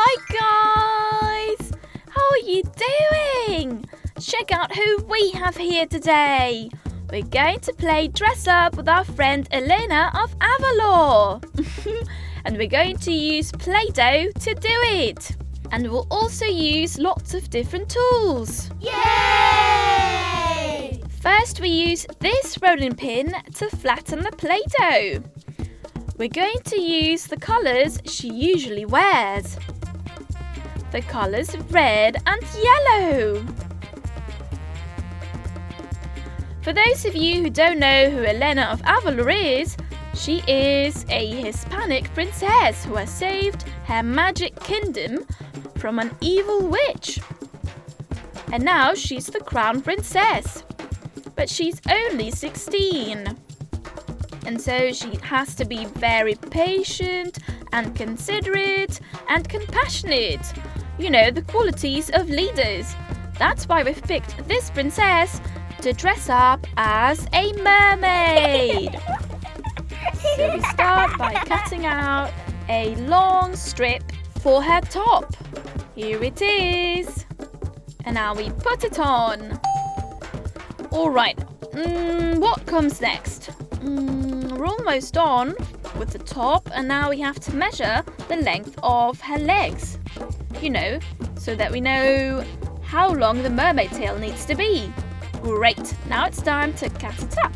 Hi guys! How are you doing? Check out who we have here today. We're going to play dress up with our friend Elena of Avalor. And we're going to use Play-Doh to do it. And we'll also use lots of different tools. Yay! First we use this rolling pin to flatten the Play-Doh. We're going to use the colours she usually wears. The colours red and yellow. For those of you who don't know who Elena of Avalor is, she is a Hispanic princess who has saved her magic kingdom from an evil witch. And now she's the crown princess. But she's only 16. And so she has to be very patient and considerate and compassionate. You know, the qualities of leaders. That's why we've picked this princess to dress up as a mermaid. So we start by cutting out a long strip for her top. Here it is. And now we put it on. Alright, what comes next? We're almost on with the top, and now we have to measure the length of her legs. You know, so that we know how long the mermaid tail needs to be. Great, now it's time to cut it up.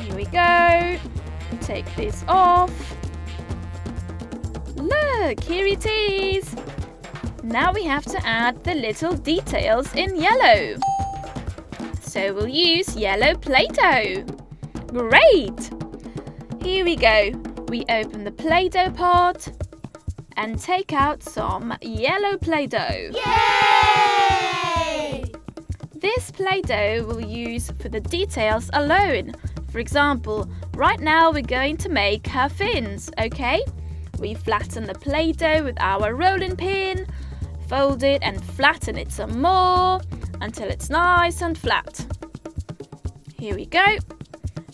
Here we go. Take this off. Look, here it is. Now we have to add the little details in yellow. So we'll use yellow Play-Doh. Great! Here we go. We open the Play-Doh pot and take out some yellow Play-Doh. Yay! This Play-Doh we'll use for the details alone. For example, right now we're going to make her fins, okay? We flatten the Play-Doh with our rolling pin, fold it and flatten it some more until it's nice and flat. Here we go.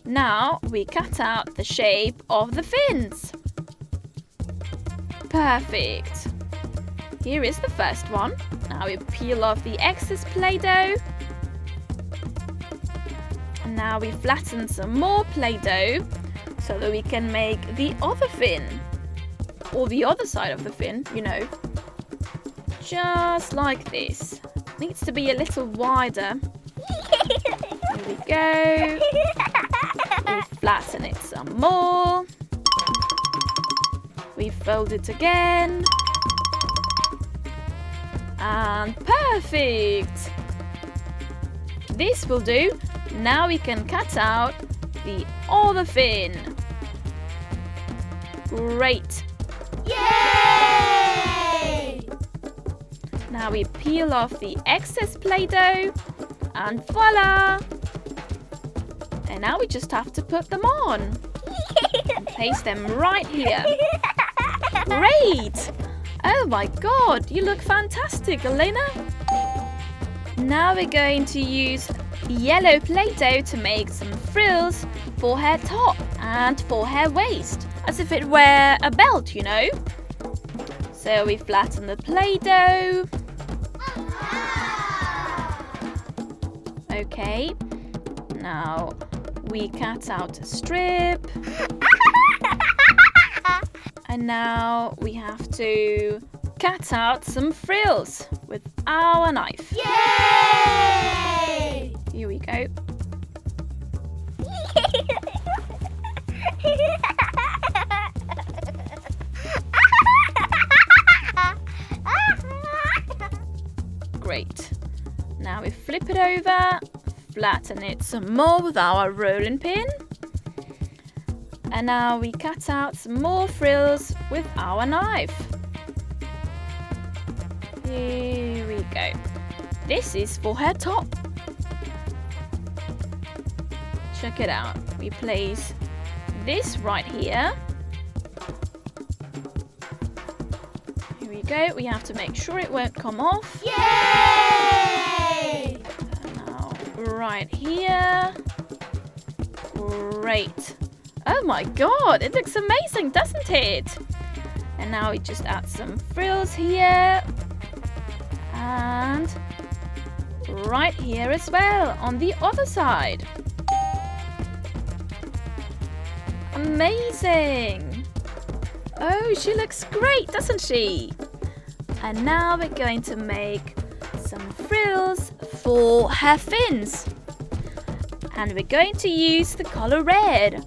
Now we cut out the shape of the fins. Perfect. Here is the first one. Now we peel off the excess Play-Doh. And now we flatten some more Play-Doh so that we can make the other fin. Or the other side of the fin, you know. Just like this. Needs to be a little wider. Here we go. We flatten it some more. We fold it again. And perfect! This will do. Now we can cut out the other fin. Great! Yay! Now we peel off the excess Play-Doh and voila! And now we just have to put them on. And place them right here. Great! Oh my god, you look fantastic, Elena. Now we're going to use yellow Play-Doh to make some frills for her top and for her waist, as if it were a belt, you know. So we flatten the Play-Doh. Okay, now we cut out a strip. And now we have to cut out some frills with our knife. Yay! Here we go. Great. Now we flip it over, flatten it some more with our rolling pin. And now we cut out some more frills with our knife. Here we go. This is for her top. Check it out. We place this right here. Here we go. We have to make sure it won't come off. Yay! And now right here. Great. Oh my god, it looks amazing, doesn't it? And now we just add some frills here. And right here as well on the other side. Amazing! Oh, she looks great, doesn't she? And now we're going to make some frills for her fins. And we're going to use the color red.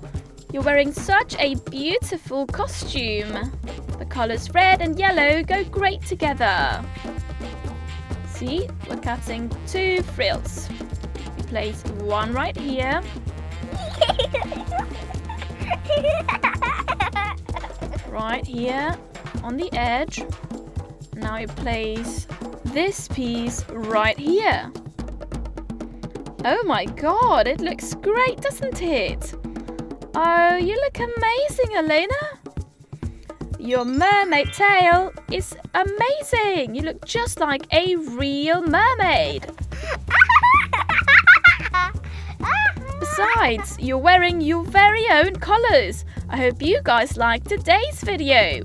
You're wearing such a beautiful costume. The colors red and yellow go great together. See, we're cutting 2 frills. We place one right here. Right here on the edge. Now we place this piece right here. Oh my god, it looks great, doesn't it? Oh, you look amazing, Elena. Your mermaid tail is amazing. You look just like a real mermaid. Besides, you're wearing your very own colours. I hope you guys liked today's video.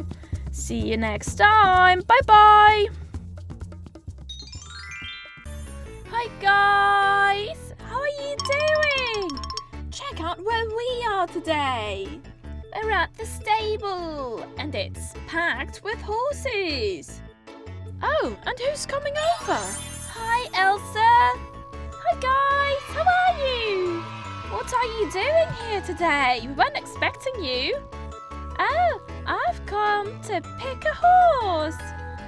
See you next time. Bye-bye. Hi guys. How are you doing? Check out where we are today. We're at the stable and it's packed with horses. Oh, and who's coming over? Hi, Elsa. Hi, guys. How are you? What are you doing here today? We weren't expecting you. Oh, I've come to pick a horse.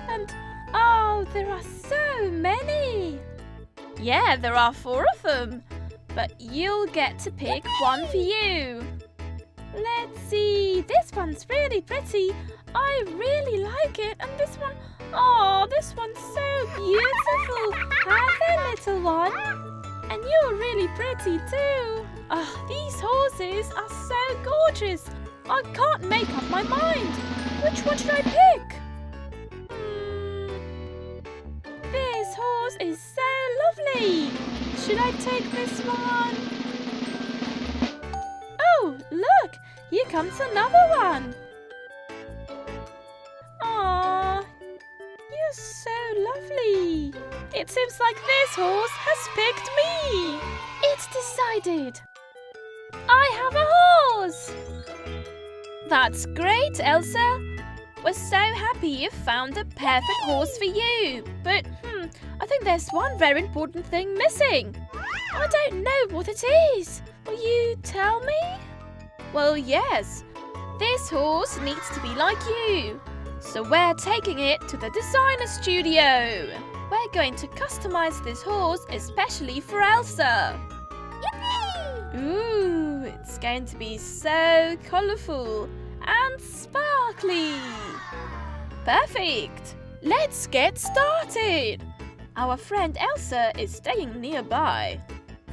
And, oh, there are so many. Yeah, there are 4 of them. But you'll get to pick one for you. Let's see. This one's really pretty. I really like it. And this one, oh, this one's so beautiful. Hi there, little one. And you're really pretty too. Oh, these horses are so gorgeous. I can't make up my mind. Which one should I pick? This horse is so lovely. Should I take this one? Oh, look. Here comes another one. Aww, you're so lovely. It seems like this horse has picked me. It's decided. I have a horse. That's great, Elsa. We're so happy you found a perfect horse for you. But, I think there's one very important thing missing. I don't know what it is. Will you tell me? Well, yes. This horse needs to be like you. So we're taking it to the designer studio. We're going to customize this horse especially for Elsa. Yippee! Ooh, it's going to be so colourful and sparkly. Perfect. Let's get started. Our friend Elsa is staying nearby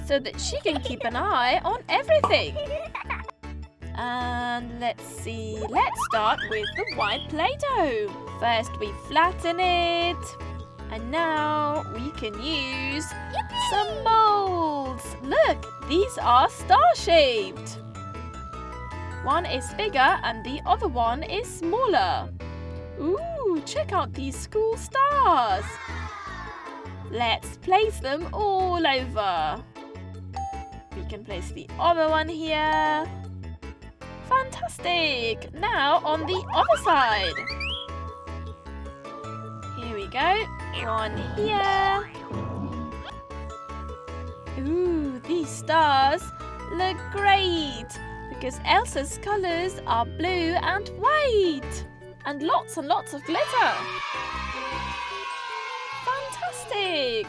so that she can keep an eye on everything. And let's see, let's start with the white Play-Doh. First we flatten it. And now we can use some molds. Look, these are star-shaped. One is bigger and the other one is smaller. Ooh, check out these cool stars. Let's place them all over. We can place the other one here. Fantastic! Now on the other side. Here we go. One here. Ooh, these stars look great because Elsa's colours are blue and white. And lots of glitter. Fantastic!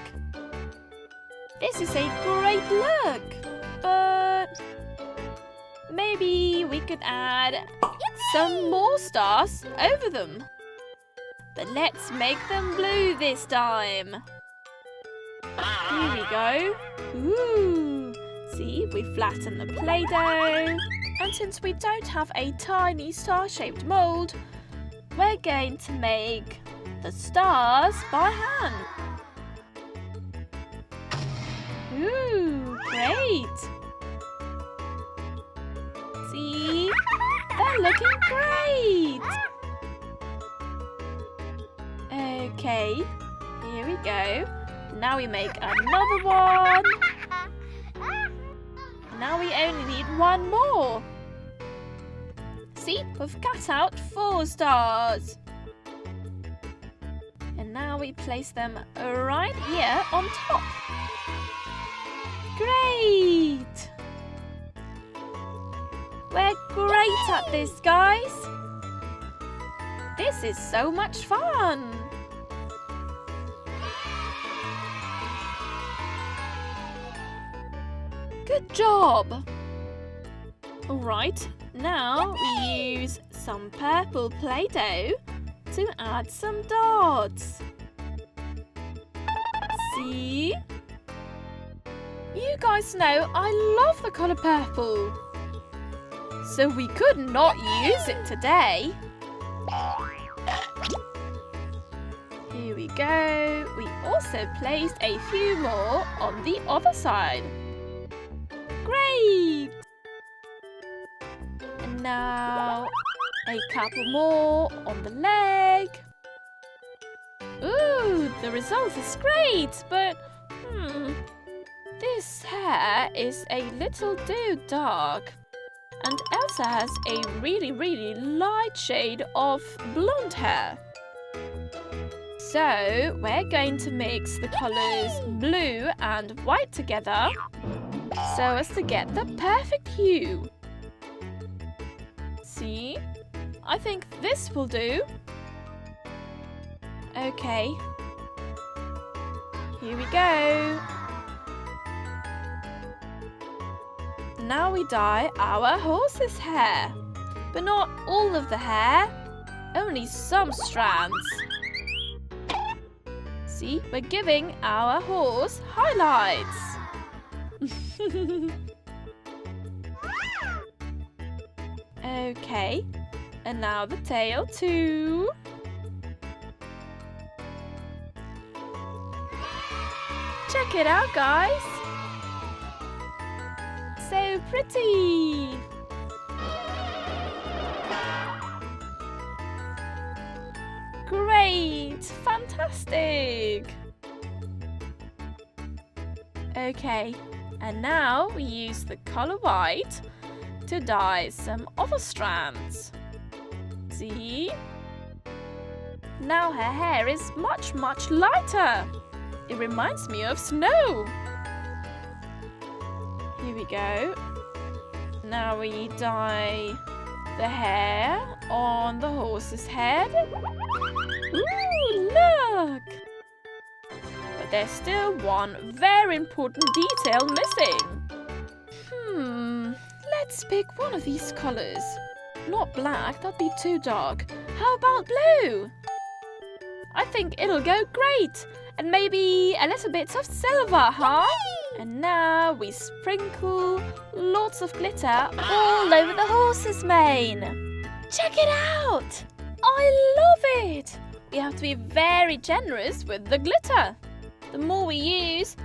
This is a great look. But maybe we could add some more stars over them. But let's make them blue this time. Here we go. Ooh! See, we flatten the Play-Doh. And since we don't have a tiny star-shaped mould, we're going to make the stars by hand. Ooh, great! See? They're looking great! Okay, here we go. Now we make another one. Now we only need one more. See, we've cut out 4 stars. And now we place them right here on top. Great! We're great at this, guys. This is so much fun. Good job. All right, now we use some purple Play-Doh to add some dots. See? You guys know I love the colour purple. So we could not use it today. Here we go. We also placed a few more on the other side. Great! And now a couple more on the leg. Ooh, the result is great, but this hair is a little too dark. And Elsa has a really light shade of blonde hair. So we're going to mix the colours blue and white together so as to get the perfect hue. See? I think this will do. Okay. Here we go. Now we dye our horse's hair. But not all of the hair. Only some strands. See, we're giving our horse highlights. Okay, and now the tail too. Check it out, guys. So pretty. Great, fantastic. Okay, and now we use the colour white to dye some other strands. See? Now her hair is much lighter. It reminds me of snow. Here we go. Now we dye the hair on the horse's head. Ooh, look! But there's still one very important detail missing. Let's pick one of these colours. Not black, that'd be too dark. How about blue? I think it'll go great. And maybe a little bit of silver, huh? And now we sprinkle lots of glitter all over the horse's mane. Check it out! I love it! We have to be very generous with the glitter. The more we use,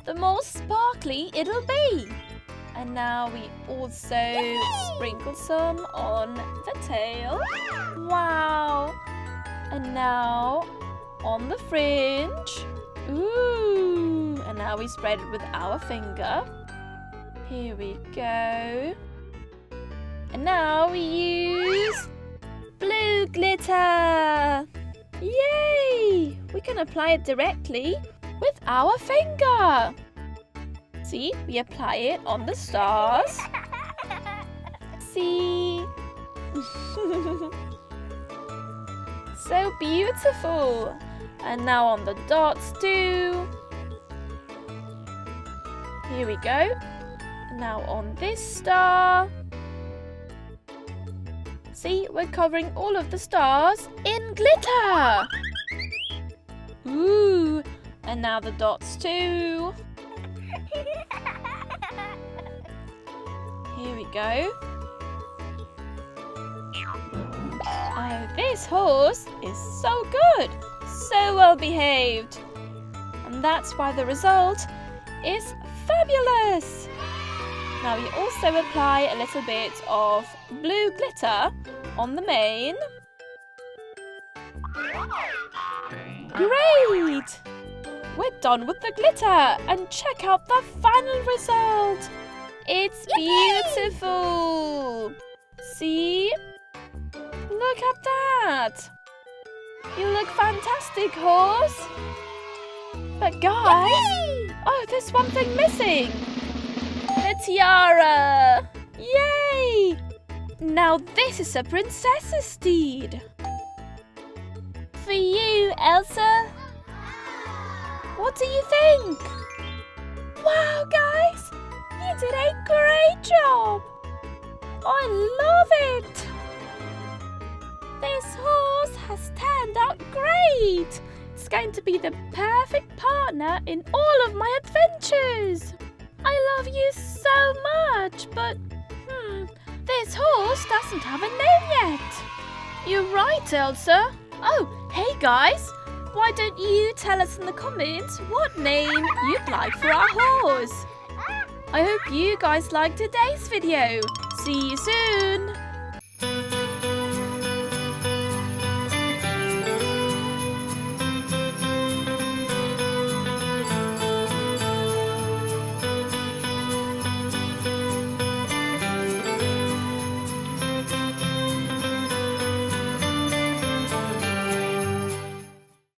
the more sparkly it'll be. And now we also sprinkle some on the tail. Wow! And now on the fringe. Ooh! And now we spread it with our finger. Here we go. And now we use blue glitter. Yay! We can apply it directly with our finger. See, we apply it on the stars. See? So beautiful. And now on the dots too. Here we go. Now on this star. See, we're covering all of the stars in glitter. Ooh, and now the dots too. Here we go. Oh, this horse is so good, so well behaved. And that's why the result is fabulous. Now we also apply a little bit of blue glitter on the mane. Great! We're done with the glitter and check out the final result. It's beautiful. See? Look at that. You look fantastic, horse. But guys, oh, there's one thing missing. The tiara. Yay! Now this is a princess's steed. For you, Elsa. What do you think? Wow, guys, you did a great job. I love it. This horse has turned out great. It's going to be the perfect partner in all of my adventures. I love you so much, but this horse doesn't have a name yet. You're right, Elsa. Oh, hey guys, why don't you tell us in the comments what name you'd like for our horse? I hope you guys liked today's video. See you soon.